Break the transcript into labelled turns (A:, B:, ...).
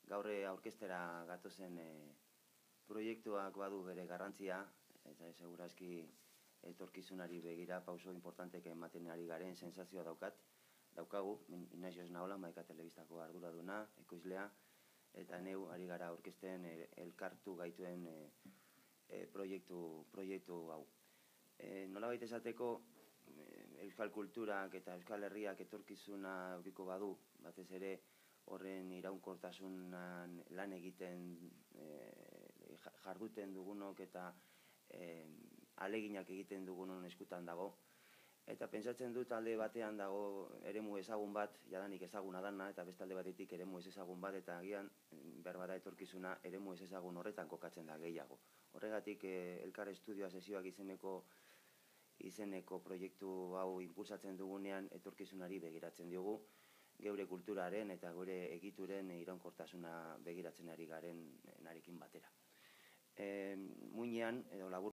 A: gaur aurkeztera gatozen proiektuak badu bere garrantzia, eta segurazki etorkizunari begira pauso importantek ematen ari garen sensazioa daukagu, Ignacio Esnaola, Maika Telebistako arduraduna, ekoizlea, eta neu ari gara aurkezten elkartu gaituen proiektu hau. Nolabait esateko, euskal kulturak eta euskal herriak etorkizuna aurriko badu, batez ere horren iraunkortasunan lan egiten jarduten dugunok eta aleginak egiten dugunon eskutan dago. Eta pentsatzen dut alde batean dago eremu ezagun bat, jadanik ezaguna dana, eta beste alde batetik eremu ez ezagun bat, eta agian behar bada etorkizuna eremu ez ezagun horretan kokatzen da gehiago. Horregatik Elkar Estudioa sesioak izeneko proiektu hau impulsatzen dugunean etorkizunari begiratzen diogu, geure kulturaren eta gure egituren iraunkortasuna begiratzen ari garen narekin batera. Muinean, edo labur